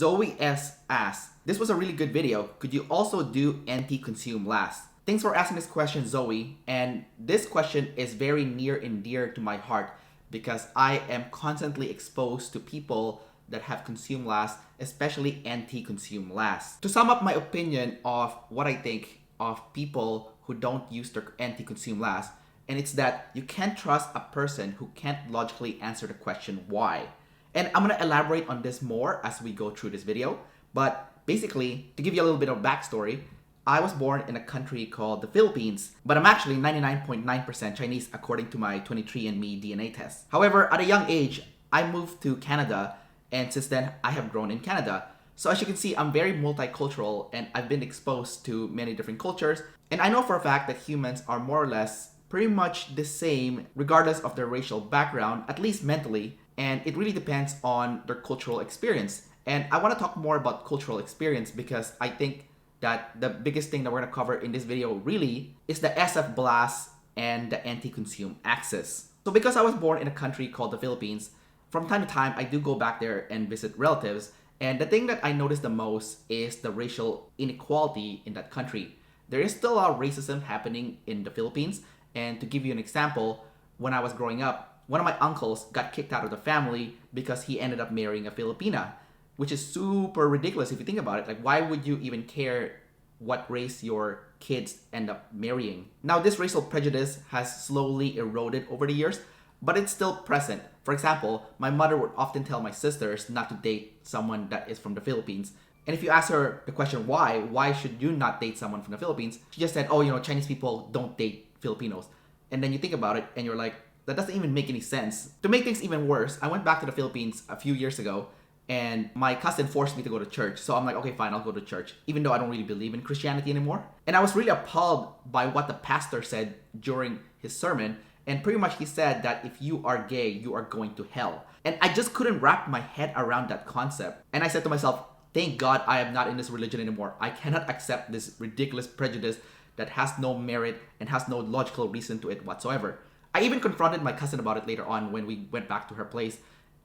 Zoe S asks, this was a really good video. Could you also do anti-consume last? Thanks for asking this question, Zoe. And this question is very near and dear to my heart because I am constantly exposed to people that have consumed last, especially anti-consume last. To sum up my opinion of what I think of people who don't use their anti-consume last, and it's that you can't trust a person who can't logically answer the question why. And I'm gonna elaborate on this more as we go through this video. But basically, to give you a little bit of backstory, I was born in a country called the Philippines, but I'm actually 99.9% Chinese according to my 23andMe DNA test. However, at a young age, I moved to Canada, and since then, I have grown in Canada. So as you can see, I'm very multicultural and I've been exposed to many different cultures. And I know for a fact that humans are more or less pretty much the same regardless of their racial background, at least mentally. And it really depends on their cultural experience. And I want to talk more about cultural experience because I think that the biggest thing that we're going to cover in this video really is the SF blast and the anti-consume axis. So because I was born in a country called the Philippines, from time to time I do go back there and visit relatives. And the thing that I notice the most is the racial inequality in that country. There is still a lot of racism happening in the Philippines. And to give you an example, when I was growing up, one of my uncles got kicked out of the family because he ended up marrying a Filipina, which is super ridiculous if you think about it. Like, why would you even care what race your kids end up marrying? Now, this racial prejudice has slowly eroded over the years, but it's still present. For example, my mother would often tell my sisters not to date someone that is from the Philippines. And if you ask her the question why should you not date someone from the Philippines? She just said, oh, Chinese people don't date Filipinos. And then you think about it and you're like, that doesn't even make any sense. To make things even worse, I went back to the Philippines a few years ago and my cousin forced me to go to church. So I'm like, okay, fine, I'll go to church, even though I don't really believe in Christianity anymore. And I was really appalled by what the pastor said during his sermon. And pretty much he said that if you are gay, you are going to hell. And I just couldn't wrap my head around that concept. And I said to myself, thank God I am not in this religion anymore. I cannot accept this ridiculous prejudice that has no merit and has no logical reason to it whatsoever. I even confronted my cousin about it later on when we went back to her place.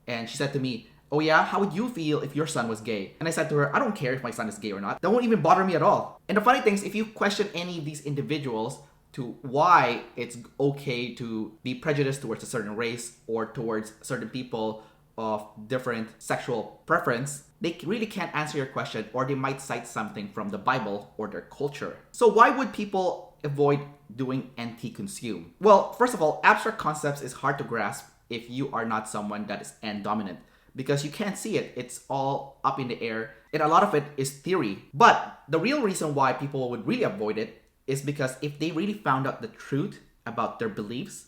And she said to me, oh yeah, how would you feel if your son was gay? And I said to her, I don't care if my son is gay or not. That won't even bother me at all. And the funny thing is, if you question any of these individuals to why it's okay to be prejudiced towards a certain race or towards certain people of different sexual preference, they really can't answer your question, or they might cite something from the Bible or their culture. So why would people avoid doing anti-consume? Well, first of all, abstract concepts is hard to grasp if you are not someone that is dominant, because you can't see it. It's all up in the air, and a lot of it is theory. But the real reason why people would really avoid it is because if they really found out the truth about their beliefs,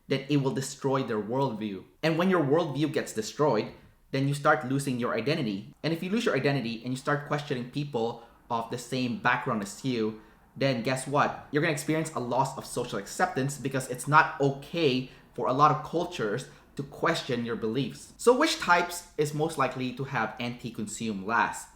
then it will destroy their worldview. And when your worldview gets destroyed, then you start losing your identity. And if you lose your identity and you start questioning people of the same background as you, then guess what? You're gonna experience a loss of social acceptance because it's not okay for a lot of cultures to question your beliefs. So which types is most likely to have anti-consume last?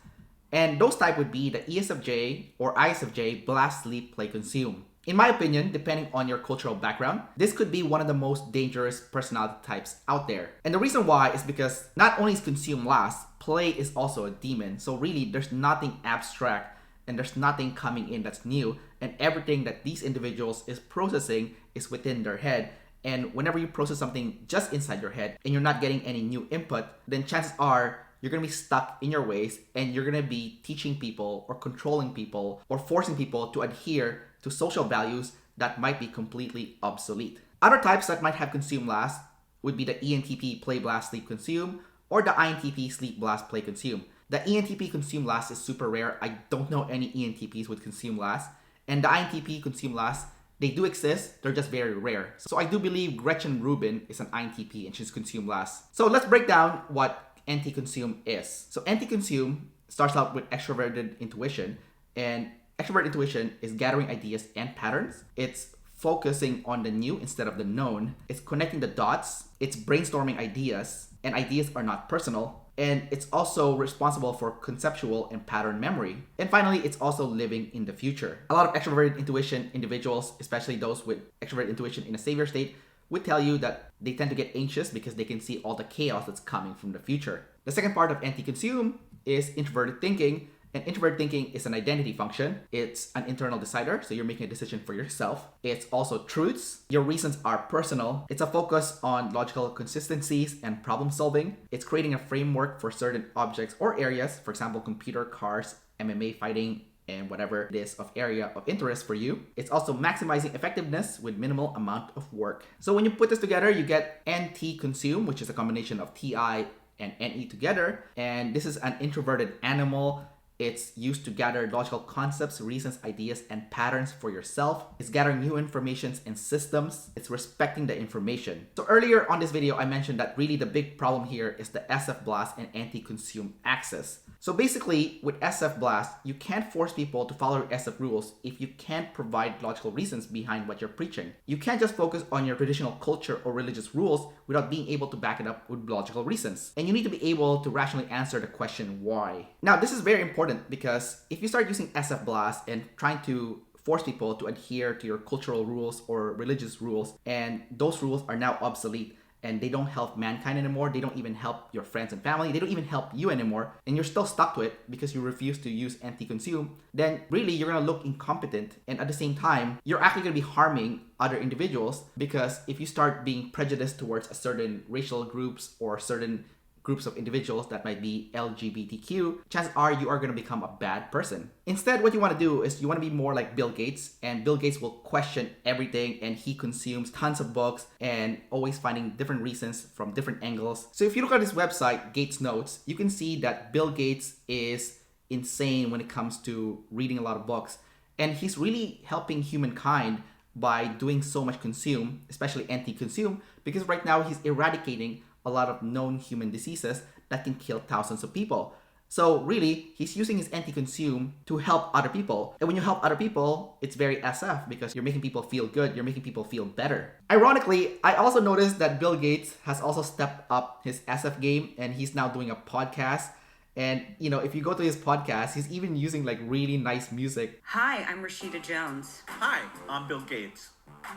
And those type would be the ESFJ or ISFJ, blast, sleep, play, consume. In my opinion, depending on your cultural background, this could be one of the most dangerous personality types out there. And the reason why is because not only is consume last, play is also a demon. So really, there's nothing abstract and there's nothing coming in that's new, and everything that these individuals is processing is within their head. And whenever you process something just inside your head and you're not getting any new input, then chances are you're gonna be stuck in your ways and you're gonna be teaching people or controlling people or forcing people to adhere to social values that might be completely obsolete. Other types that might have consume last would be the ENTP, play, blast, sleep, consume, or the INTP, sleep, blast, play, consume. The ENTP consume last is super rare. I don't know any ENTPs with consume last. And the INTP consume last, they do exist, they're just very rare. So I do believe Gretchen Rubin is an INTP and she's consume last. So let's break down what anti-consume is. So anti-consume starts out with extroverted intuition, and extroverted intuition is gathering ideas and patterns. It's focusing on the new instead of the known. It's connecting the dots. It's brainstorming ideas, and ideas are not personal. And it's also responsible for conceptual and pattern memory. And finally, it's also living in the future. A lot of extroverted intuition individuals, especially those with extroverted intuition in a savior state, would tell you that they tend to get anxious because they can see all the chaos that's coming from the future. The second part of anti-consume is introverted thinking. And introverted thinking is an identity function. It's an internal decider, so you're making a decision for yourself. It's also truths. Your reasons are personal. It's a focus on logical consistencies and problem solving. It's creating a framework for certain objects or areas, for example, computer, cars, MMA fighting, and whatever it is of area of interest for you. It's also maximizing effectiveness with minimal amount of work. So when you put this together, you get NT consume, which is a combination of TI and NE together. And this is an introverted animal. It's used to gather logical concepts, reasons, ideas, and patterns for yourself. It's gathering new information and systems. It's respecting the information. So earlier on this video, I mentioned that really the big problem here is the SF blast and anti-consume axis. So basically, with SF blast, you can't force people to follow your SF rules if you can't provide logical reasons behind what you're preaching. You can't just focus on your traditional culture or religious rules without being able to back it up with logical reasons. And you need to be able to rationally answer the question why. Now, this is very important because if you start using SF blast and trying to force people to adhere to your cultural rules or religious rules, and those rules are now obsolete, and they don't help mankind anymore, they don't even help your friends and family, they don't even help you anymore, and you're still stuck to it because you refuse to use anti-consume, then really you're gonna look incompetent, and at the same time, you're actually gonna be harming other individuals, because if you start being prejudiced towards a certain racial groups or certain groups of individuals that might be LGBTQ, chances are you are going to become a bad person. Instead, what you want to do is you want to be more like Bill Gates, and Bill Gates will question everything, and he consumes tons of books and always finding different reasons from different angles. So if you look at his website, Gates Notes, you can see that Bill Gates is insane when it comes to reading a lot of books, and he's really helping humankind by doing so much consume, especially anti-consume, because right now he's eradicating a lot of known human diseases that can kill thousands of people. So really, he's using his anti-consume to help other people. And when you help other people, it's very SF because you're making people feel good, you're making people feel better. Ironically, I also noticed that Bill Gates has also stepped up his SF game, and he's now doing a podcast. And you know, if you go to his podcast, he's even using like really nice music. Hi, I'm Rashida Jones. Hi, I'm Bill Gates.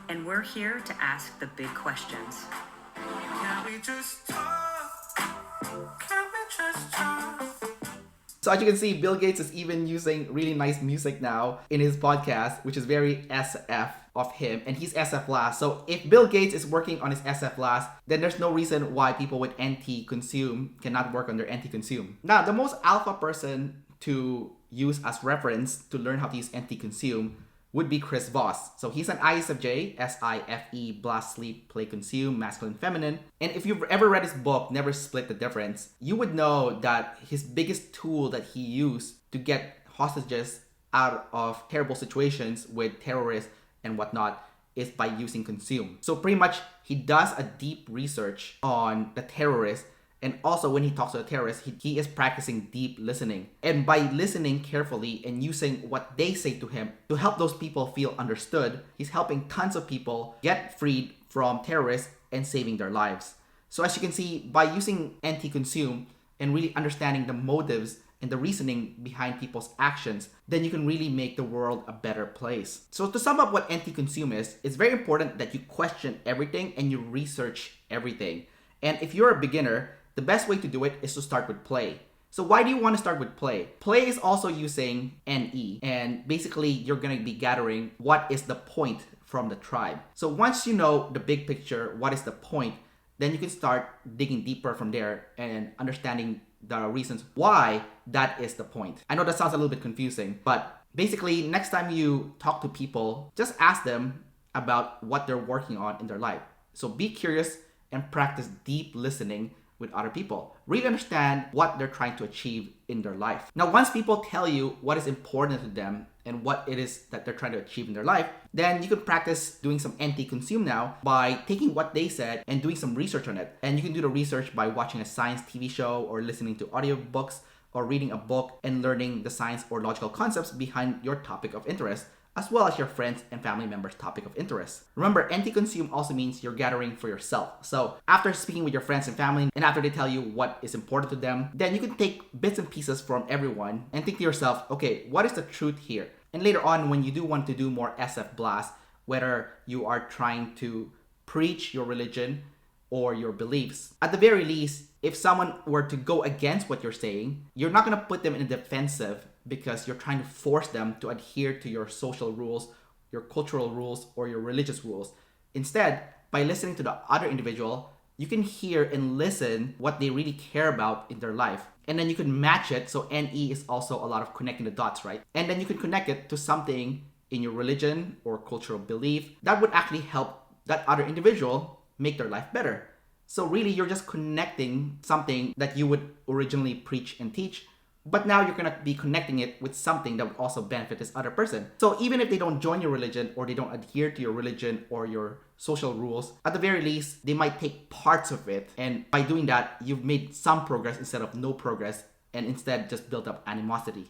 And we're here to ask the big questions. Can we just talk? Can we just talk? So as you can see, Bill Gates is even using really nice music now in his podcast, which is very SF of him, and he's SF last. So if Bill Gates is working on his SF last, then there's no reason why people with anti-consume cannot work on their anti-consume. Now, the most alpha person to use as reference to learn how to use anti-consume would be Chris Voss. So he's an ISFJ, SIFE, blast, sleep, play, consume, masculine, feminine. And if you've ever read his book, Never Split the Difference, you would know that his biggest tool that he used to get hostages out of terrible situations with terrorists and whatnot is by using consume. So pretty much he does a deep research on the terrorists. And also when he talks to a terrorist, he is practicing deep listening. And by listening carefully and using what they say to him to help those people feel understood, he's helping tons of people get freed from terrorists and saving their lives. So as you can see, by using anti-consume and really understanding the motives and the reasoning behind people's actions, then you can really make the world a better place. So to sum up what anti-consume is, it's very important that you question everything and you research everything. And if you're a beginner, the best way to do it is to start with play. So why do you want to start with play? Play is also using NE, and basically you're going to be gathering what is the point from the tribe. So once you know the big picture, what is the point, then you can start digging deeper from there and understanding the reasons why that is the point. I know that sounds a little bit confusing, but basically next time you talk to people, just ask them about what they're working on in their life. So be curious and practice deep listening with other people. Really understand what they're trying to achieve in their life. Now, once people tell you what is important to them and what it is that they're trying to achieve in their life, then you can practice doing some anti-consume now by taking what they said and doing some research on it. And you can do the research by watching a science TV show or listening to audiobooks or reading a book and learning the science or logical concepts behind your topic of interest, as well as your friends and family members' topic of interest. Remember, anti-consume also means you're gathering for yourself. So after speaking with your friends and family, and after they tell you what is important to them, then you can take bits and pieces from everyone and think to yourself, okay, what is the truth here? And later on, when you do want to do more SF blast, whether you are trying to preach your religion or your beliefs. At the very least, if someone were to go against what you're saying, you're not going to put them in a defensive because you're trying to force them to adhere to your social rules, your cultural rules, or your religious rules. Instead, by listening to the other individual, you can hear and listen what they really care about in their life. And then you can match it. So NE is also a lot of connecting the dots, right? And then you can connect it to something in your religion or cultural belief that would actually help that other individual make their life better. So really, you're just connecting something that you would originally preach and teach, but now you're going to be connecting it with something that would also benefit this other person. So even if they don't join your religion or they don't adhere to your religion or your social rules, at the very least, they might take parts of it. And by doing that, you've made some progress instead of no progress, and instead just built up animosity.